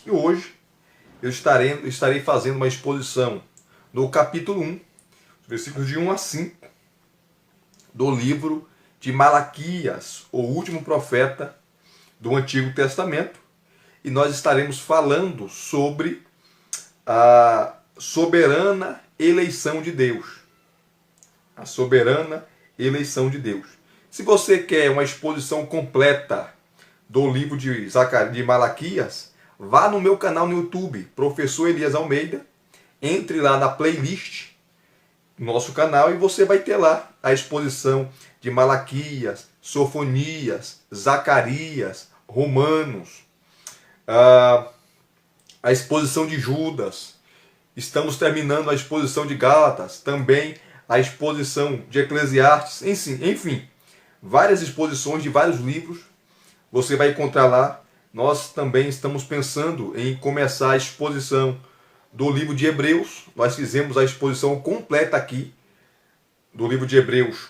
E hoje eu estarei fazendo uma exposição no capítulo 1, versículos de 1 a 5, do livro de Malaquias, o último profeta do Antigo Testamento. E nós estaremos falando sobre a soberana eleição de Deus. A soberana eleição de Deus. Se você quer uma exposição completa do livro de Malaquias, vá no meu canal no YouTube, Professor Elias Almeida, entre lá na playlist do nosso canal e você vai ter lá a exposição de Malaquias, Sofonias, Zacarias, Romanos, a exposição de Judas. Estamos terminando a exposição de Gálatas, também a exposição de Eclesiastes, enfim, várias exposições de vários livros você vai encontrar lá. Nós também estamos pensando em começar a exposição do livro de Hebreus. Nós fizemos a exposição completa aqui do livro de Hebreus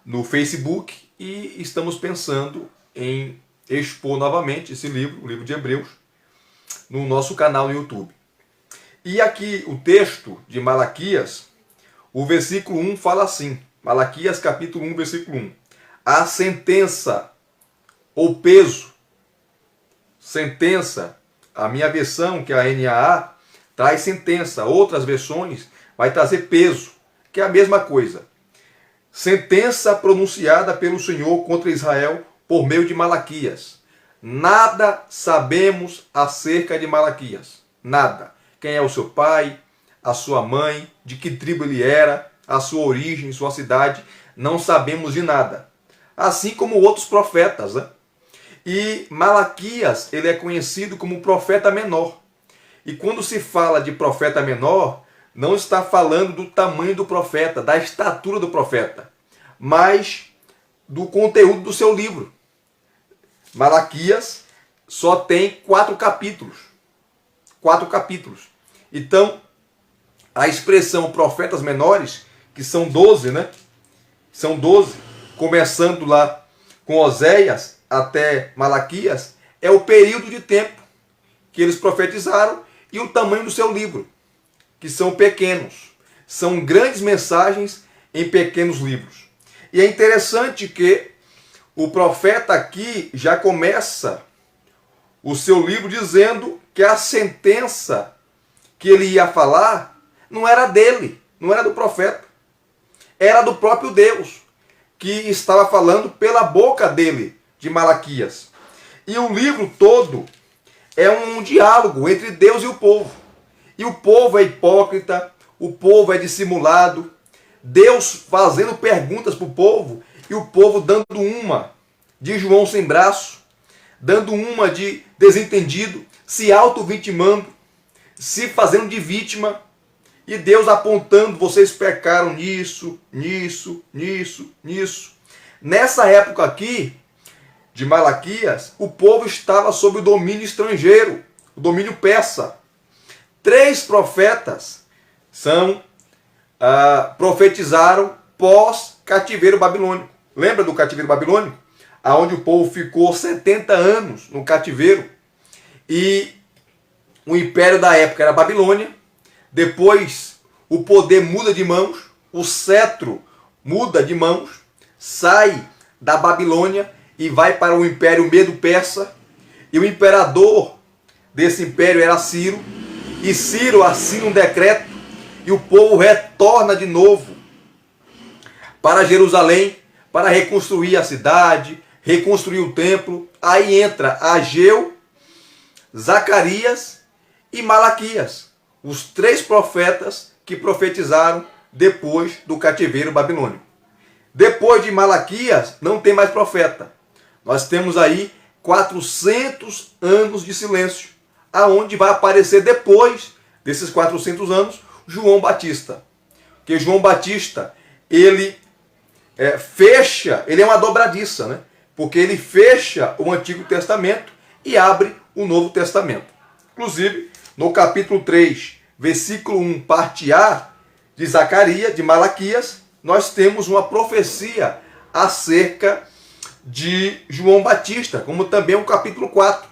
no Facebook e estamos pensando em expor novamente esse livro, o livro de Hebreus, no nosso canal no YouTube. E aqui o texto de Malaquias, o versículo 1 fala assim, Malaquias capítulo 1, versículo 1. A sentença ou peso, sentença, a minha versão, que é a NAA, traz sentença, outras versões vai trazer peso, que é a mesma coisa. Sentença pronunciada pelo Senhor contra Israel por meio de Malaquias. Nada sabemos acerca de Malaquias, nada. Quem é o seu pai, a sua mãe, de que tribo ele era, a sua origem, sua cidade, não sabemos de nada. Assim como outros profetas, né? E Malaquias, ele é conhecido como profeta menor. E quando se fala de profeta menor, não está falando do tamanho do profeta, da estatura do profeta, mas do conteúdo do seu livro. Malaquias só tem 4 capítulos. 4 capítulos. Então, a expressão profetas menores, que são 12, né? São 12, começando lá com Oséias até Malaquias, é o período de tempo que eles profetizaram e o tamanho do seu livro, que são pequenos. São grandes mensagens em pequenos livros. E é interessante que o profeta aqui já começa o seu livro dizendo que a sentença que ele ia falar não era dele, não era do profeta. Era do próprio Deus, que estava falando pela boca dele, de Malaquias. E o livro todo é um diálogo entre Deus e o povo. E o povo é hipócrita, o povo é dissimulado, Deus fazendo perguntas para o povo e o povo dando uma de João sem braço, dando uma de desentendido, se auto-vitimando, se fazendo de vítima, e Deus apontando, vocês pecaram nisso, nisso, nisso, nisso. Nessa época aqui, de Malaquias, o povo estava sob o domínio estrangeiro, o domínio persa. 3 profetas profetizaram pós-cativeiro babilônico. Lembra do cativeiro babilônico? Onde o povo ficou 70 anos no cativeiro. E o império da época era a Babilônia. Depois o poder muda de mãos, o cetro muda de mãos, sai da Babilônia e vai para o Império Medo-Persa. E o imperador desse império era Ciro. E Ciro assina um decreto e o povo retorna de novo para Jerusalém para reconstruir a cidade, reconstruir o templo. Aí entra Ageu, Zacarias e Malaquias, os 3 profetas que profetizaram depois do cativeiro babilônico. Depois de Malaquias, não tem mais profeta. Nós temos aí 400 anos de silêncio, aonde vai aparecer depois desses 400 anos João Batista. Porque João Batista, ele é uma dobradiça, né? Porque ele fecha o Antigo Testamento e abre o Novo Testamento. Inclusive, no capítulo 3, versículo 1, parte A, de Zacarias, de Malaquias, nós temos uma profecia acerca de João Batista, como também o capítulo 4.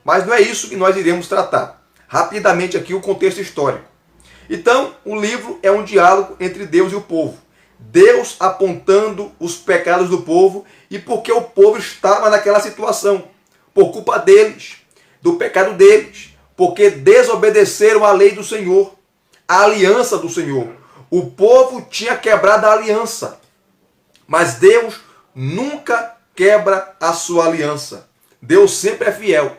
Mas não é isso que nós iremos tratar. Rapidamente aqui o contexto histórico. Então, o livro é um diálogo entre Deus e o povo. Deus apontando os pecados do povo e porque o povo estava naquela situação. Por culpa deles, do pecado deles. Porque desobedeceram a lei do Senhor, a aliança do Senhor. O povo tinha quebrado a aliança. Mas Deus nunca quebra a sua aliança. Deus sempre é fiel.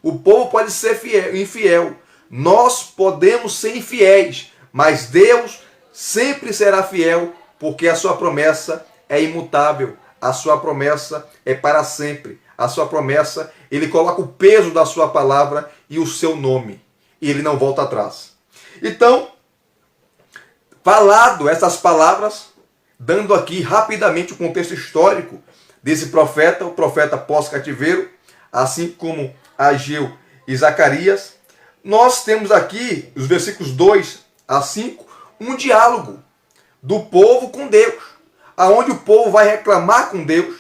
O povo pode ser infiel. Nós podemos ser infiéis. Mas Deus sempre será fiel, porque a sua promessa é imutável. A sua promessa é para sempre. A sua promessa, ele coloca o peso da sua palavra e o seu nome. E ele não volta atrás. Então, falado essas palavras, dando aqui rapidamente o contexto histórico desse profeta, o profeta pós-cativeiro, assim como Ageu e Zacarias, nós temos aqui, os versículos 2 a 5, um diálogo do povo com Deus, aonde o povo vai reclamar com Deus,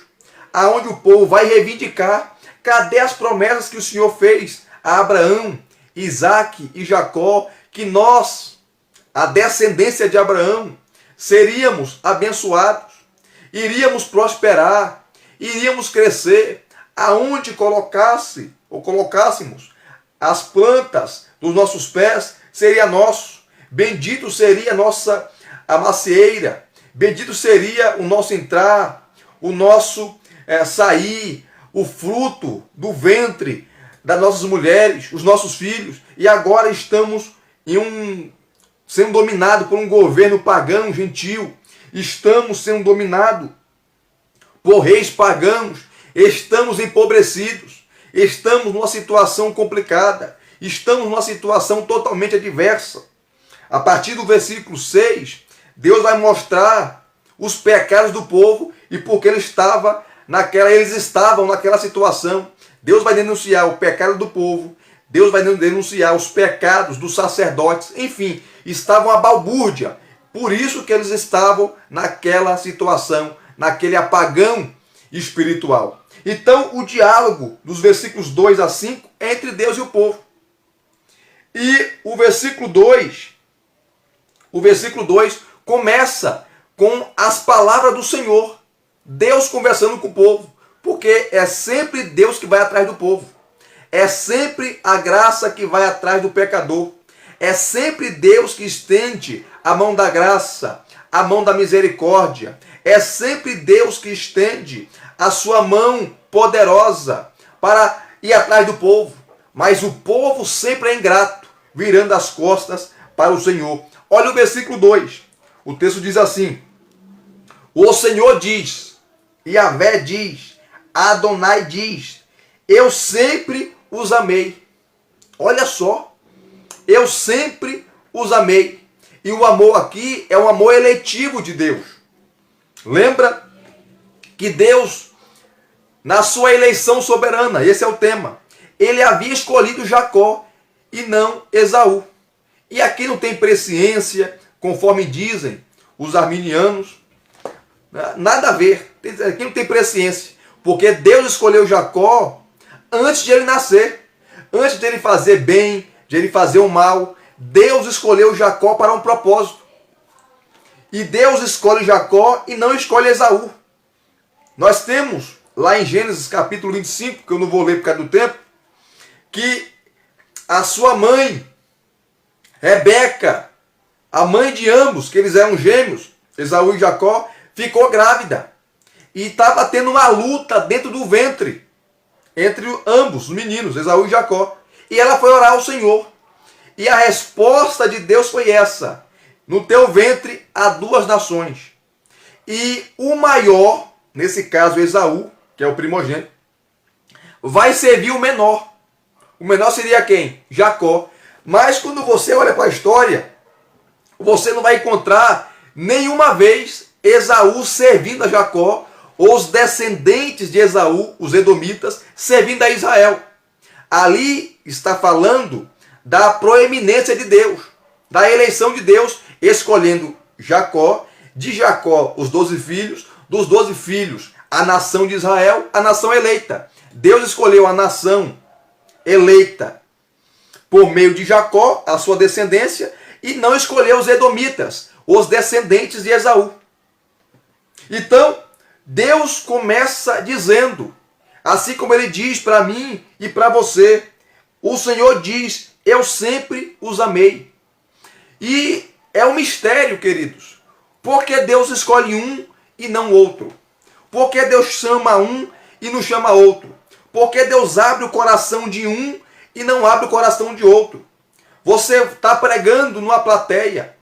aonde o povo vai reivindicar, cadê as promessas que o Senhor fez a Abraão, Isaque e Jacó, que nós, a descendência de Abraão, seríamos abençoados, iríamos prosperar, iríamos crescer, aonde colocássemos as plantas dos nossos pés, seria nosso. Bendito seria a nossa macieira, bendito seria o nosso entrar, o nosso sair, o fruto do ventre das nossas mulheres, os nossos filhos. E agora estamos sendo dominados por um governo pagão, gentil. Estamos sendo dominados por reis pagãos. Estamos empobrecidos. Estamos numa situação complicada. Estamos numa situação totalmente adversa. A partir do versículo 6, Deus vai mostrar os pecados do povo e porque eles estavam naquela situação. Deus vai denunciar o pecado do povo. Deus vai denunciar os pecados dos sacerdotes. Enfim, estavam a balbúrdia. Por isso que eles estavam naquela situação, naquele apagão espiritual. Então, o diálogo dos versículos 2 a 5 é entre Deus e o povo. E o versículo 2 começa com as palavras do Senhor. Deus conversando com o povo. Porque é sempre Deus que vai atrás do povo. É sempre a graça que vai atrás do pecador. É sempre Deus que estende a mão da graça, a mão da misericórdia. É sempre Deus que estende a sua mão poderosa para ir atrás do povo. Mas o povo sempre é ingrato, virando as costas para o Senhor. Olha o versículo 2. O texto diz assim: o Senhor diz, Yahvé diz, Adonai diz, eu sempre os amei. Olha só, eu sempre os amei. E o amor aqui é um amor eletivo de Deus. Lembra que Deus, na sua eleição soberana, esse é o tema, ele havia escolhido Jacó e não Esaú. E aqui não tem presciência, conforme dizem os arminianos. Nada a ver. Aqui não tem presciência. Porque Deus escolheu Jacó antes de ele nascer. Antes de ele fazer bem, de ele fazer o mal. Deus escolheu Jacó para um propósito. E Deus escolhe Jacó e não escolhe Esaú. Nós temos lá em Gênesis capítulo 25, que eu não vou ler por causa do tempo, que a sua mãe, Rebeca, a mãe de ambos, que eles eram gêmeos, Esaú e Jacó, ficou grávida. E estava tendo uma luta dentro do ventre, entre ambos, os meninos, Esaú e Jacó. E ela foi orar ao Senhor. E a resposta de Deus foi essa: no teu ventre há duas nações. E o maior, nesse caso Esaú, que é o primogênito, vai servir o menor. O menor seria quem? Jacó. Mas quando você olha para a história, você não vai encontrar nenhuma vez Esaú servindo a Jacó, ou os descendentes de Esaú, os edomitas, servindo a Israel. Ali está falando da proeminência de Deus, da eleição de Deus, escolhendo Jacó, de Jacó os 12 filhos, dos 12 filhos a nação de Israel, a nação eleita. Deus escolheu a nação eleita por meio de Jacó, a sua descendência, e não escolheu os edomitas, os descendentes de Esaú. Então, Deus começa dizendo, assim como ele diz para mim e para você, o Senhor diz, eu sempre os amei. E é um mistério, queridos, porque Deus escolhe um e não outro. Porque Deus chama um e não chama outro. Porque Deus abre o coração de um e não abre o coração de outro. Você está pregando numa plateia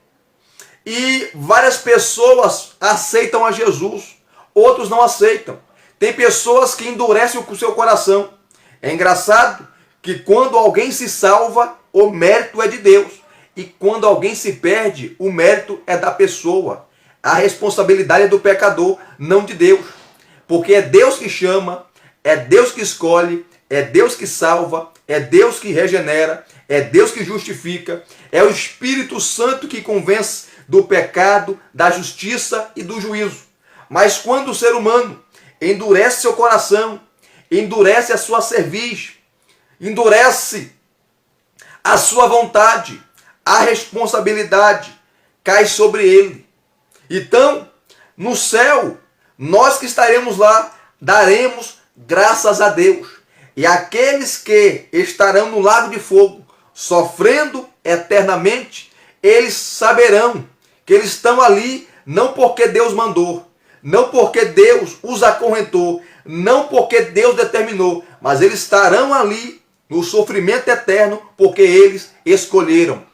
e várias pessoas aceitam a Jesus, outros não aceitam. Tem pessoas que endurecem o seu coração. É engraçado que quando alguém se salva, o mérito é de Deus. E quando alguém se perde, o mérito é da pessoa. A responsabilidade é do pecador, não de Deus. Porque é Deus que chama, é Deus que escolhe, é Deus que salva, é Deus que regenera, é Deus que justifica, é o Espírito Santo que convence do pecado, da justiça e do juízo. Mas quando o ser humano endurece seu coração, endurece a sua cerviz, endurece a sua vontade, a responsabilidade cai sobre ele. Então, no céu, nós que estaremos lá, daremos graças a Deus. E aqueles que estarão no lago de fogo, sofrendo eternamente, eles saberão que eles estão ali não porque Deus mandou, não porque Deus os acorrentou, não porque Deus determinou, mas eles estarão ali no sofrimento eterno porque eles escolheram.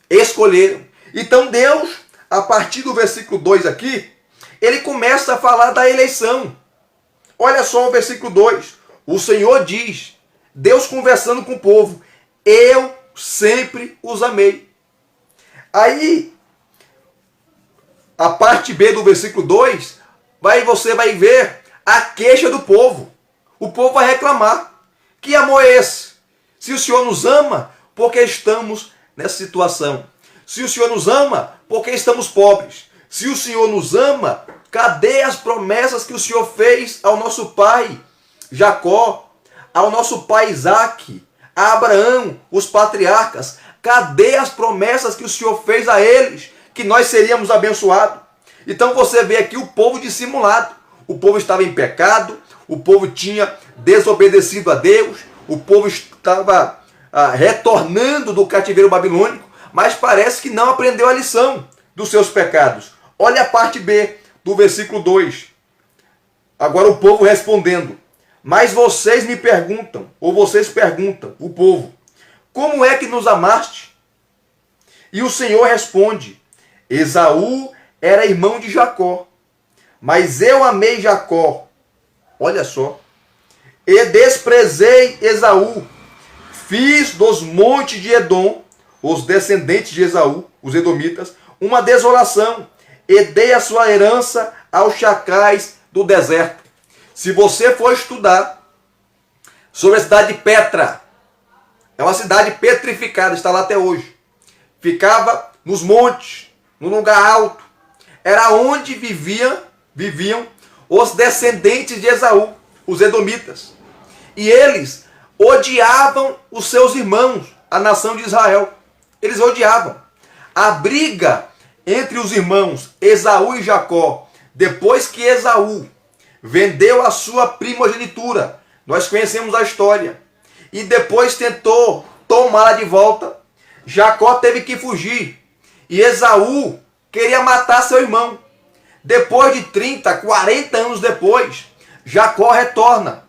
Escolheram. Então Deus, a partir do versículo 2 aqui, ele começa a falar da eleição. Olha só o versículo 2. O Senhor diz, Deus conversando com o povo, eu sempre os amei. Aí, a parte B do versículo 2, você vai ver a queixa do povo. O povo vai reclamar. Que amor é esse? Se o Senhor nos ama, por que estamos nessa situação? Se o Senhor nos ama, por que estamos pobres? Se o Senhor nos ama, cadê as promessas que o Senhor fez ao nosso pai Jacó, ao nosso pai Isaac, a Abraão, os patriarcas? Cadê as promessas que o Senhor fez a eles, que nós seríamos abençoados? Então você vê aqui o povo dissimulado. O povo estava em pecado, o povo tinha desobedecido a Deus, o povo estava retornando do cativeiro babilônico, mas parece que não aprendeu a lição dos seus pecados. Olha a parte B do versículo 2. Agora o povo respondendo. Mas vocês me perguntam, ou vocês perguntam, o povo, como é que nos amaste? E o Senhor responde, Esaú era irmão de Jacó, mas eu amei Jacó. Olha só. E desprezei Esaú. Fiz dos montes de Edom, os descendentes de Esaú, os edomitas, uma desolação. E dei a sua herança aos chacais do deserto. Se você for estudar sobre a cidade de Petra, é uma cidade petrificada, está lá até hoje. Ficava nos montes, no lugar alto. Era onde viviam os descendentes de Esaú, os edomitas. E eles odiavam os seus irmãos, a nação de Israel. Eles odiavam. A briga entre os irmãos Esaú e Jacó, depois que Esaú vendeu a sua primogenitura, nós conhecemos a história, e depois tentou tomá-la de volta, Jacó teve que fugir, e Esaú queria matar seu irmão. Depois de 30, 40 anos depois, Jacó retorna.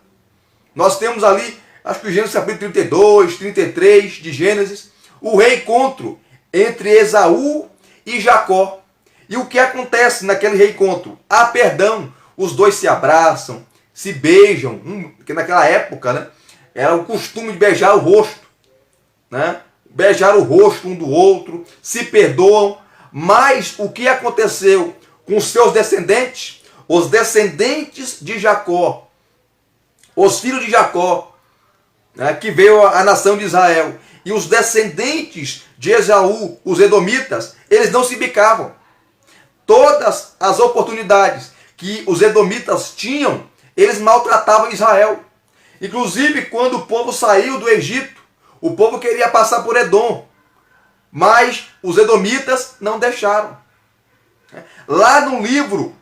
Nós temos ali, acho que Gênesis capítulo 32, 33 de Gênesis, o reencontro entre Esaú e Jacó. E o que acontece naquele reencontro? Há perdão, os dois se abraçam, se beijam, porque naquela época, né, era o costume de beijar o rosto, né? Beijar o rosto um do outro, se perdoam. Mas o que aconteceu com seus descendentes? Os descendentes de Jacó, os filhos de Jacó, né, que veio a nação de Israel, e os descendentes de Esaú, os edomitas, eles não se bicavam. Todas as oportunidades que os edomitas tinham, eles maltratavam Israel. Inclusive, quando o povo saiu do Egito, o povo queria passar por Edom, mas os edomitas não deixaram. Lá no livro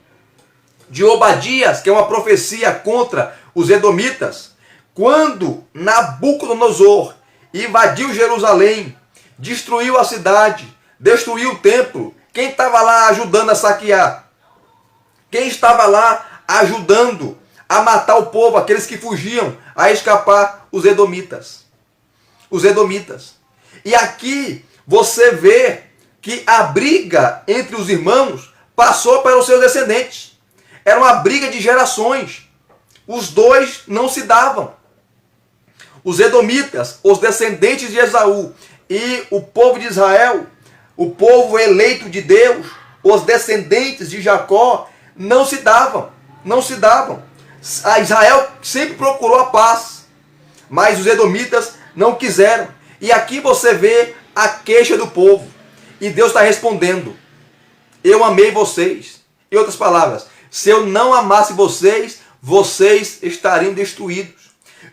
de Obadias, que é uma profecia contra os edomitas, quando Nabucodonosor invadiu Jerusalém, destruiu a cidade, destruiu o templo, quem estava lá ajudando a saquear? Quem estava lá ajudando a matar o povo, aqueles que fugiam, a escapar? Os edomitas. Os edomitas. E aqui você vê que a briga entre os irmãos passou para os seus descendentes. Era uma briga de gerações. Os dois não se davam. Os edomitas, os descendentes de Esaú, e o povo de Israel, o povo eleito de Deus, os descendentes de Jacó, não se davam. Não se davam. A Israel sempre procurou a paz, mas os edomitas não quiseram. E aqui você vê a queixa do povo. E Deus está respondendo: eu amei vocês. Em outras palavras, se eu não amasse vocês, vocês estariam destruídos.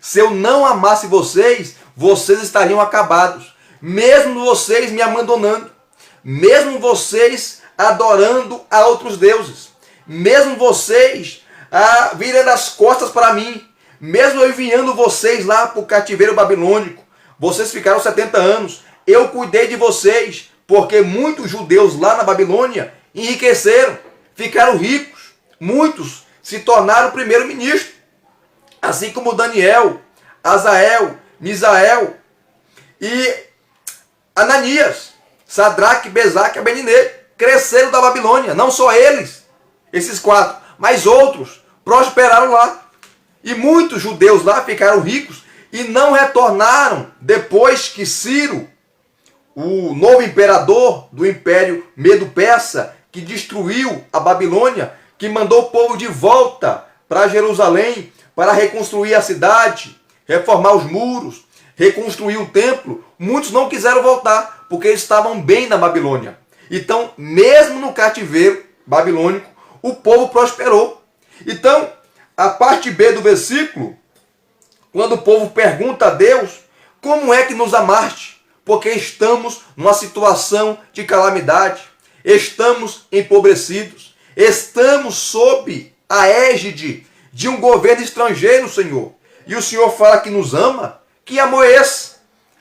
Se eu não amasse vocês, vocês estariam acabados. Mesmo vocês me abandonando, mesmo vocês adorando a outros deuses, mesmo vocês virando as costas para mim, mesmo eu enviando vocês lá para o cativeiro babilônico, vocês ficaram 70 anos, eu cuidei de vocês, porque muitos judeus lá na Babilônia enriqueceram, ficaram ricos, muitos se tornaram primeiro-ministro, assim como Daniel, Azael, Misael e Ananias, Sadraque, Mesaque e Abednego, cresceram da Babilônia. Não só eles, esses quatro, mas outros prosperaram lá. E muitos judeus lá ficaram ricos e não retornaram depois que Ciro, o novo imperador do Império Medo-Persa, que destruiu a Babilônia, que mandou o povo de volta para Jerusalém para reconstruir a cidade, reformar os muros, reconstruir o templo. Muitos não quiseram voltar, porque eles estavam bem na Babilônia. Então, mesmo no cativeiro babilônico, o povo prosperou. Então, a parte B do versículo, quando o povo pergunta a Deus: como é que nos amaste? Porque estamos numa situação de calamidade, estamos empobrecidos, estamos sob a égide de um governo estrangeiro, Senhor. E o Senhor fala que nos ama? Que amor é esse?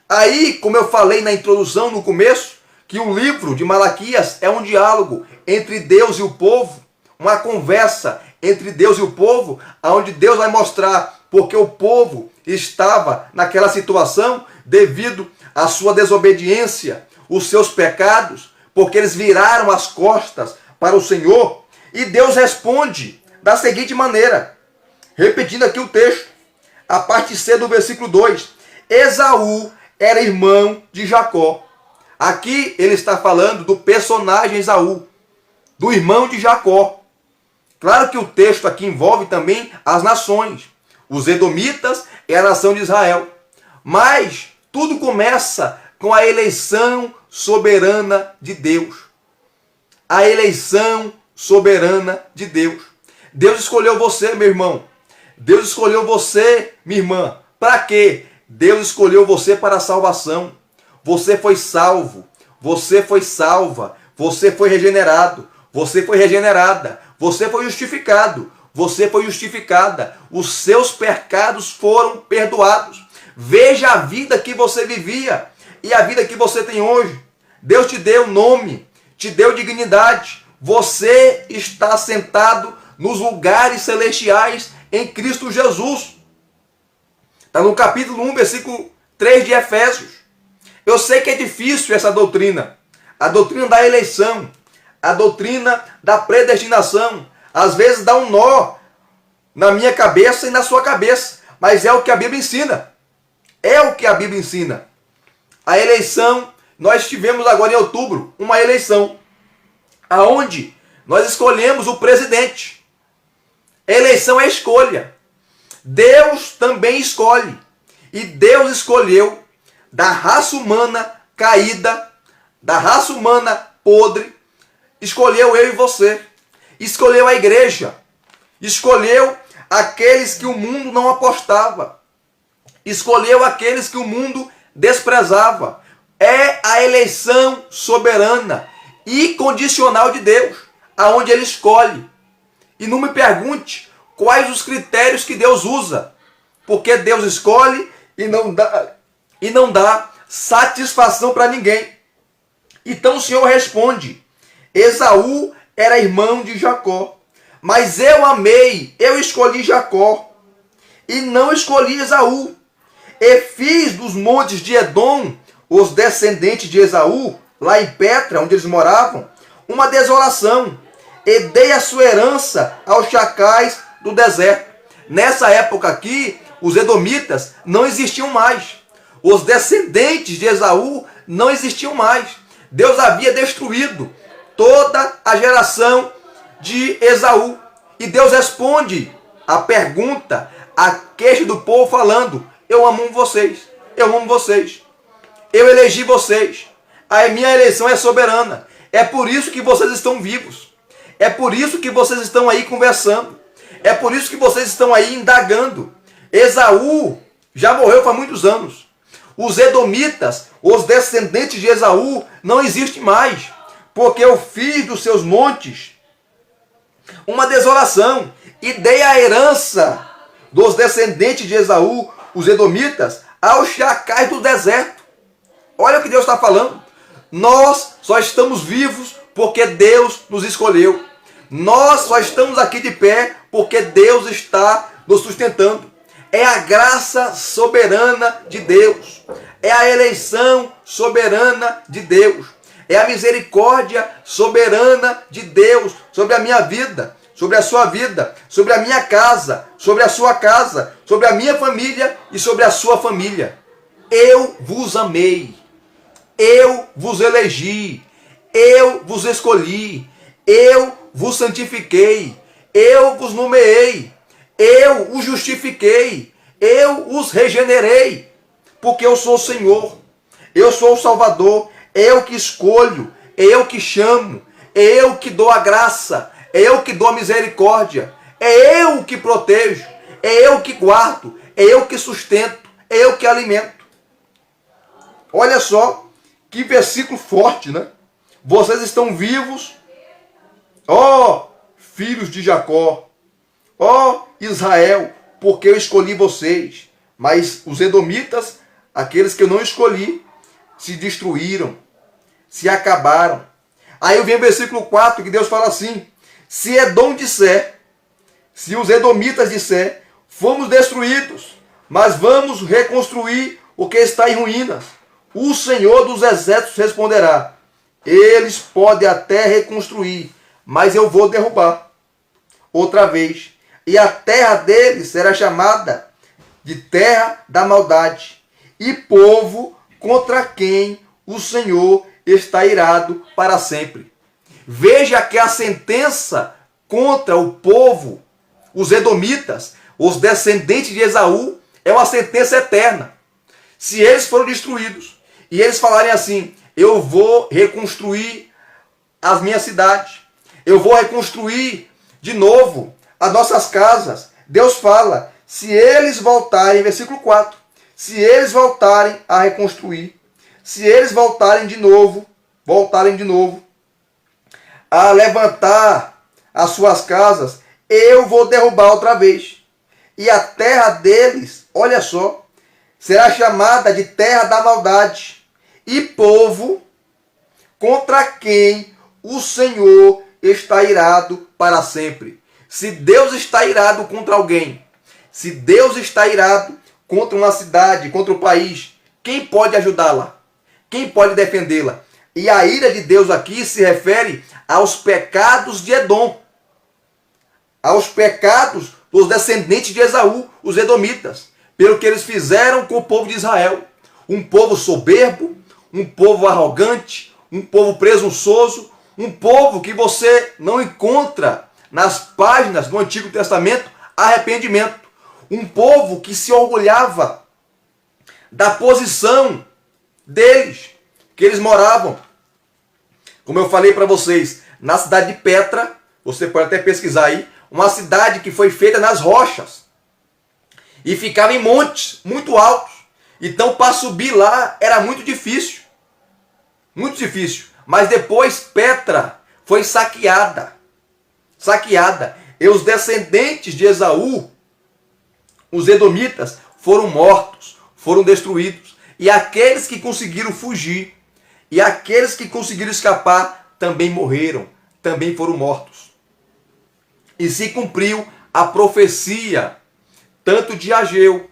Aí, como eu falei na introdução, no começo, que o livro de Malaquias é um diálogo entre Deus e o povo, uma conversa entre Deus e o povo, onde Deus vai mostrar porque o povo estava naquela situação devido à sua desobediência, os seus pecados, porque eles viraram as costas para o Senhor. E Deus responde da seguinte maneira, repetindo aqui o texto, a parte C do versículo 2. Esaú era irmão de Jacó. Aqui ele está falando do personagem Esaú, do irmão de Jacó. Claro que o texto aqui envolve também as nações, os edomitas e a nação de Israel. Mas tudo começa com a eleição soberana de Deus. A eleição soberana de Deus. Deus escolheu você, meu irmão. Deus escolheu você, minha irmã. Para quê? Deus escolheu você para a salvação. Você foi salvo. Você foi salva. Você foi regenerado. Você foi regenerada. Você foi justificado. Você foi justificada. Os seus pecados foram perdoados. Veja a vida que você vivia e a vida que você tem hoje. Deus te deu nome, te deu dignidade. Você está sentado nos lugares celestiais em Cristo Jesus. Está no capítulo 1, versículo 3 de Efésios. Eu sei que é difícil essa doutrina. A doutrina da eleição. A doutrina da predestinação. Às vezes dá um nó na minha cabeça e na sua cabeça. Mas é o que a Bíblia ensina. É o que a Bíblia ensina. A eleição, nós tivemos agora em outubro uma eleição, aonde nós escolhemos o presidente. Eleição é escolha. Deus também escolhe. E Deus escolheu da raça humana caída, da raça humana podre, escolheu eu e você. Escolheu a igreja. Escolheu aqueles que o mundo não apostava. escolheu aqueles que o mundo desprezava. É a eleição soberana e condicional de Deus, aonde Ele escolhe. E não me pergunte quais os critérios que Deus usa, porque Deus escolhe e não dá satisfação para ninguém. Então o Senhor responde: Esaú era irmão de Jacó, mas eu amei, eu escolhi Jacó e não escolhi Esaú. E fiz dos montes de Edom, os descendentes de Esaú, lá em Petra, onde eles moravam, uma desolação, e dei a sua herança aos chacais do deserto. Nessa época aqui, os edomitas não existiam mais. Os descendentes de Esaú não existiam mais. Deus havia destruído toda a geração de Esaú. E Deus responde a pergunta, a queixa do povo falando: eu amo vocês, eu amo vocês, eu elegi vocês, a minha eleição é soberana. É por isso que vocês estão vivos. É por isso que vocês estão aí conversando. É por isso que vocês estão aí indagando. Esaú já morreu faz muitos anos. Os edomitas, os descendentes de Esaú, não existem mais, porque eu fiz dos seus montes uma desolação e dei a herança dos descendentes de Esaú, os edomitas, aos chacais do deserto. Olha o que Deus está falando. Nós só estamos vivos porque Deus nos escolheu. Nós só estamos aqui de pé porque Deus está nos sustentando. É a graça soberana de Deus. É a eleição soberana de Deus. É a misericórdia soberana de Deus sobre a minha vida, sobre a sua vida, sobre a minha casa, sobre a sua casa, sobre a minha família e sobre a sua família. Eu vos amei. Eu vos elegi. Eu vos escolhi. Eu vos santifiquei. Eu vos nomeei. Eu os justifiquei. Eu os regenerei. Porque eu sou o Senhor. Eu sou o Salvador. Eu que escolho. Eu que chamo. Eu que dou a graça. Eu que dou a misericórdia. É eu que protejo. É eu que guardo. É eu que sustento. É eu que alimento. Olha só que versículo forte, né? Vocês estão vivos, ó filhos de Jacó, ó Israel, porque eu escolhi vocês. Mas os edomitas, aqueles que eu não escolhi, se destruíram, se acabaram. Aí vem o versículo 4, que Deus fala assim: se Edom disser, se os edomitas disser, fomos destruídos, mas vamos reconstruir o que está em ruínas, o Senhor dos exércitos responderá: eles podem até reconstruir, mas eu vou derrubar outra vez. E a terra deles será chamada de terra da maldade, e povo contra quem o Senhor está irado para sempre. Veja que a sentença contra o povo, os edomitas, os descendentes de Esaú, é uma sentença eterna. Se eles foram destruídos e eles falarem assim: eu vou reconstruir as minhas cidades, eu vou reconstruir de novo as nossas casas. Deus fala: se eles voltarem, versículo 4, se eles voltarem a reconstruir, se eles voltarem de novo a levantar as suas casas, eu vou derrubar outra vez. E a terra deles, olha só, será chamada de terra da maldade, e povo contra quem o Senhor está irado para sempre. Se Deus está irado contra alguém, se Deus está irado contra uma cidade, contra o país, quem pode ajudá-la? Quem pode defendê-la? E a ira de Deus aqui se refere aos pecados de Edom, aos pecados dos descendentes de Esaú, os edomitas, pelo que eles fizeram com o povo de Israel. Um povo soberbo, um povo arrogante, um povo presunçoso, um povo que você não encontra nas páginas do Antigo Testamento arrependimento. Um povo que se orgulhava da posição deles, que eles moravam. Como eu falei para vocês, na cidade de Petra, você pode até pesquisar aí, uma cidade que foi feita nas rochas. e ficava em montes muito altos. Então, para subir lá era muito difícil. Muito difícil. Mas depois Petra foi saqueada. E os descendentes de Esaú, os edomitas, foram mortos, foram destruídos. E aqueles que conseguiram fugir, e aqueles que conseguiram escapar, também morreram, também foram mortos. E se cumpriu a profecia, tanto de Ageu,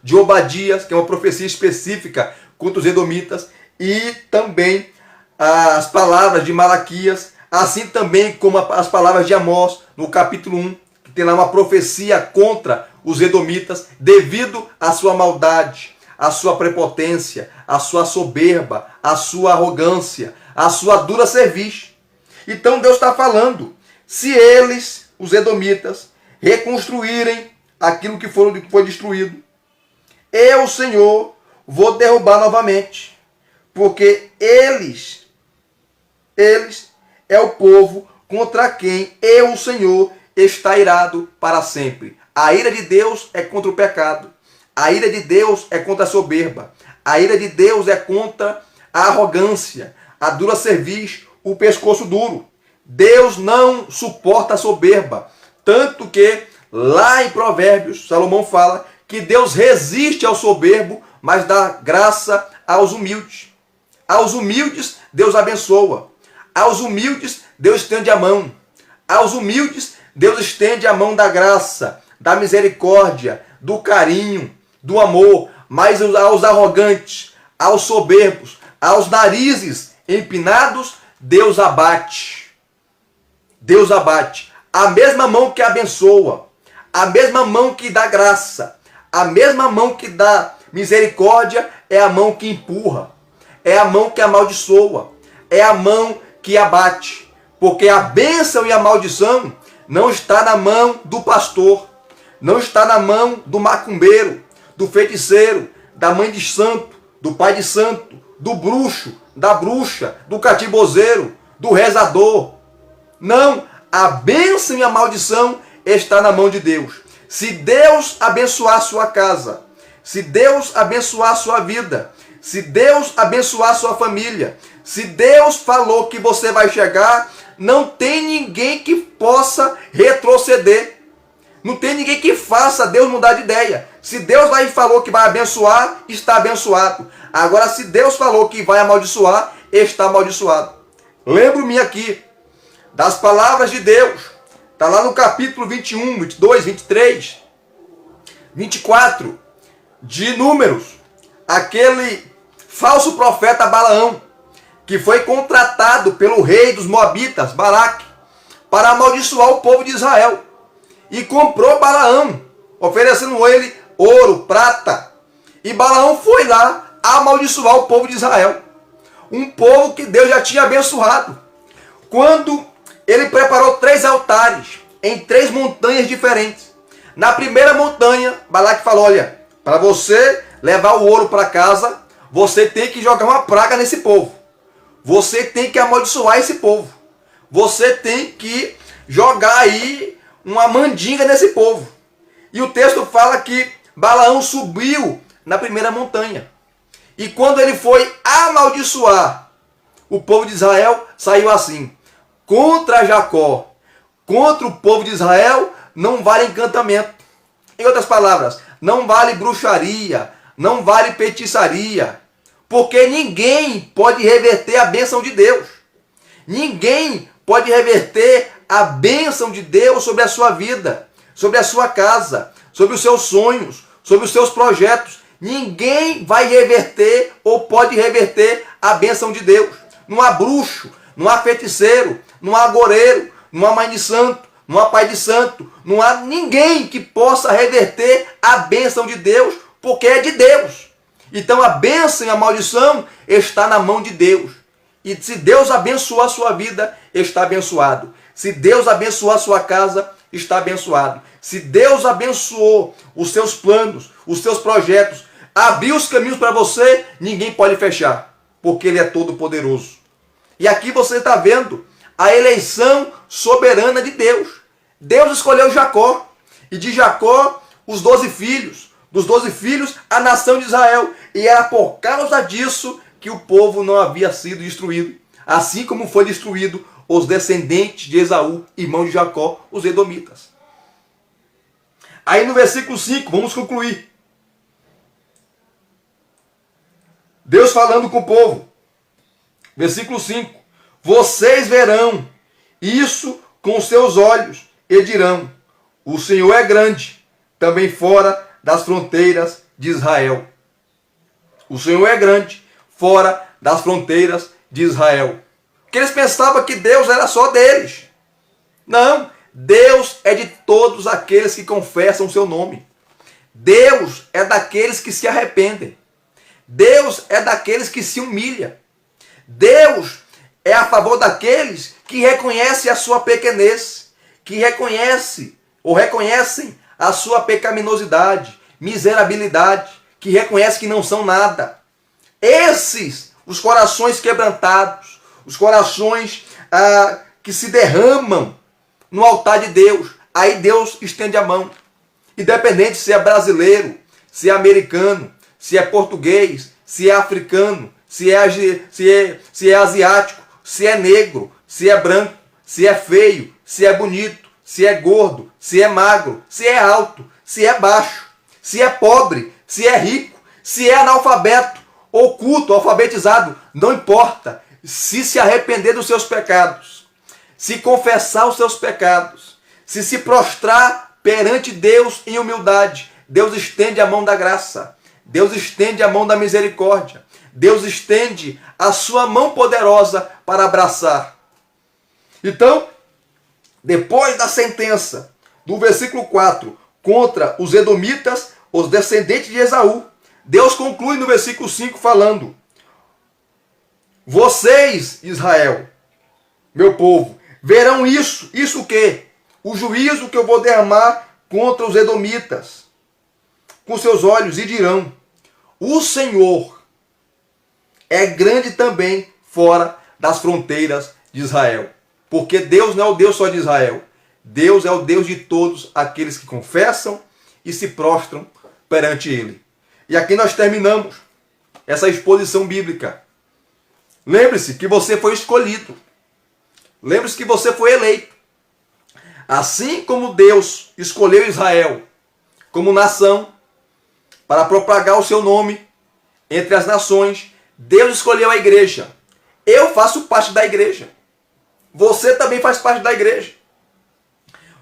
de Obadias, que é uma profecia específica contra os edomitas, e também as palavras de Malaquias, assim também como as palavras de Amós, no capítulo 1, que tem lá uma profecia contra os edomitas, devido à sua maldade, à sua prepotência, à sua soberba, à sua arrogância, à sua dura cerviz. Então Deus está falando, se eles, os edomitas, reconstruírem aquilo que foi destruído, eu, Senhor, vou derrubar novamente, porque eles é o povo contra quem eu, o Senhor, está irado para sempre. A ira de Deus é contra o pecado. A ira de Deus é contra a soberba. A ira de Deus é contra a arrogância, a dura cerviz, o pescoço duro. Deus não suporta a soberba. Tanto que lá em Provérbios, Salomão fala que Deus resiste ao soberbo, mas dá graça aos humildes. Aos humildes, Deus abençoa. Aos humildes, Deus estende a mão. Aos humildes, Deus estende a mão da graça, da misericórdia, do carinho, do amor. Mas aos arrogantes, aos soberbos, aos narizes empinados, Deus abate. Deus abate. A mesma mão que abençoa, a mesma mão que dá graça, a mesma mão que dá misericórdia é a mão que empurra, é a mão que amaldiçoa, é a mão que abate. Porque a bênção e a maldição não está na mão do pastor, não está na mão do macumbeiro, do feiticeiro, da mãe de santo, do pai de santo, do bruxo, da bruxa, do catibozeiro, do rezador. Não, a bênção e a maldição está na mão de Deus. Se Deus abençoar a sua casa, se Deus abençoar a sua vida, se Deus abençoar a sua família, se Deus falou que você vai chegar, não tem ninguém que possa retroceder. Não tem ninguém que faça Deus mudar de ideia. Se Deus vai e falou que vai abençoar, está abençoado. Agora, se Deus falou que vai amaldiçoar, está amaldiçoado. Lembro-me aqui das palavras de Deus. Está lá no capítulo 21, 22, 23, 24 de Números. Aquele falso profeta Balaão, que foi contratado pelo rei dos Moabitas, Balaque, para amaldiçoar o povo de Israel. E comprou Balaão, oferecendo a ele ouro, prata. E Balaão foi lá amaldiçoar o povo de Israel. Um povo que Deus já tinha abençoado. Quando ele preparou 3 altares em 3 montanhas diferentes. Na primeira montanha, Balaque falou, olha, para você levar o ouro para casa, você tem que jogar uma praga nesse povo. Você tem que amaldiçoar esse povo. Você tem que jogar aí uma mandinga nesse povo. E o texto fala que Balaão subiu na primeira montanha. E quando ele foi amaldiçoar o povo de Israel, saiu assim: contra Jacó, contra o povo de Israel, não vale encantamento. Em outras palavras, não vale bruxaria, não vale feitiçaria. Porque ninguém pode reverter a bênção de Deus. Ninguém pode reverter a bênção de Deus sobre a sua vida, sobre a sua casa, sobre os seus sonhos, sobre os seus projetos. Ninguém vai reverter ou pode reverter a bênção de Deus. Não há bruxo, não há feiticeiro, não há agoreiro, não há mãe de santo, não há pai de santo. Não há ninguém que possa reverter a bênção de Deus, porque é de Deus. Então a bênção e a maldição está na mão de Deus. E se Deus abençoar a sua vida, está abençoado. Se Deus abençoar a sua casa, está abençoado. Se Deus abençoou os seus planos, os seus projetos, abrir os caminhos para você, ninguém pode fechar, porque Ele é todo poderoso. E aqui você está vendo a eleição soberana de Deus. Deus escolheu Jacó, e de Jacó os 12 filhos. Dos 12 filhos, a nação de Israel. E era por causa disso que o povo não havia sido destruído. Assim como foi destruído os descendentes de Esaú, irmão de Jacó, os edomitas. Aí no versículo 5, vamos concluir. Deus falando com o povo. Versículo 5. Vocês verão isso com os seus olhos e dirão: o Senhor é grande, também fora das fronteiras de Israel. O Senhor é grande, fora das fronteiras de Israel. Porque eles pensavam que Deus era só deles. Não, Deus é de todos aqueles que confessam o seu nome. Deus é daqueles que se arrependem. Deus é daqueles que se humilham. Deus é a favor daqueles que reconhecem a sua pequenez, que reconhecem a sua pecaminosidade, miserabilidade, que reconhecem que não são nada. Esses, os corações quebrantados, os corações que se derramam no altar de Deus, aí Deus estende a mão. Independente se é brasileiro, se é americano, se é português, se é africano, se é asiático, se é negro, se é branco, se é feio, se é bonito, se é gordo, se é magro, se é alto, se é baixo, se é pobre, se é rico, se é analfabeto, oculto, alfabetizado, não importa. Se arrepender dos seus pecados, se confessar os seus pecados, se prostrar perante Deus em humildade, Deus estende a mão da graça, Deus estende a mão da misericórdia, Deus estende a sua mão poderosa para abraçar. Então, depois da sentença do versículo 4 contra os edomitas, os descendentes de Esaú, Deus conclui no versículo 5 falando: vocês, Israel, meu povo, verão isso. Isso o quê? O juízo que eu vou derramar contra os edomitas com seus olhos, e dirão: o Senhor é grande também fora das fronteiras de Israel. Porque Deus não é o Deus só de Israel. Deus é o Deus de todos aqueles que confessam e se prostram perante Ele. E aqui nós terminamos essa exposição bíblica. Lembre-se que você foi escolhido. Lembre-se que você foi eleito. Assim como Deus escolheu Israel como nação para propagar o seu nome entre as nações, Deus escolheu a igreja. Eu faço parte da igreja. Você também faz parte da igreja.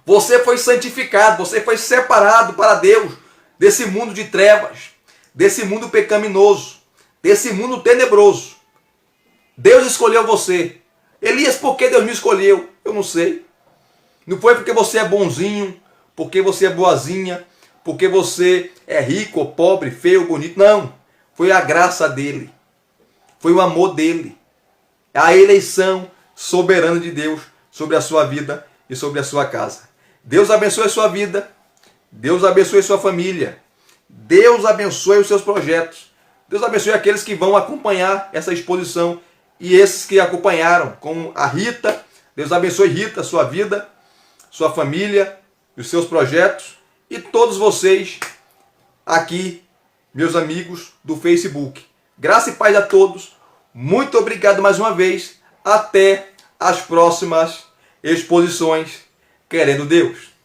Você foi santificado, você foi separado para Deus desse mundo de trevas, desse mundo pecaminoso, desse mundo tenebroso. Deus escolheu você. Elias, por que Deus me escolheu? Eu não sei. Não foi porque você é bonzinho, porque você é boazinha, porque você é rico ou pobre, feio ou bonito. Não. Foi a graça dele. Foi o amor dele. A eleição soberana de Deus sobre a sua vida e sobre a sua casa. Deus abençoe a sua vida. Deus abençoe a sua família. Deus abençoe os seus projetos. Deus abençoe aqueles que vão acompanhar essa exposição e esses que acompanharam, como a Rita. Deus abençoe, Rita, sua vida, sua família, os seus projetos e todos vocês aqui, meus amigos do Facebook. Graça e paz a todos. Muito obrigado mais uma vez. Até as próximas exposições, querendo Deus.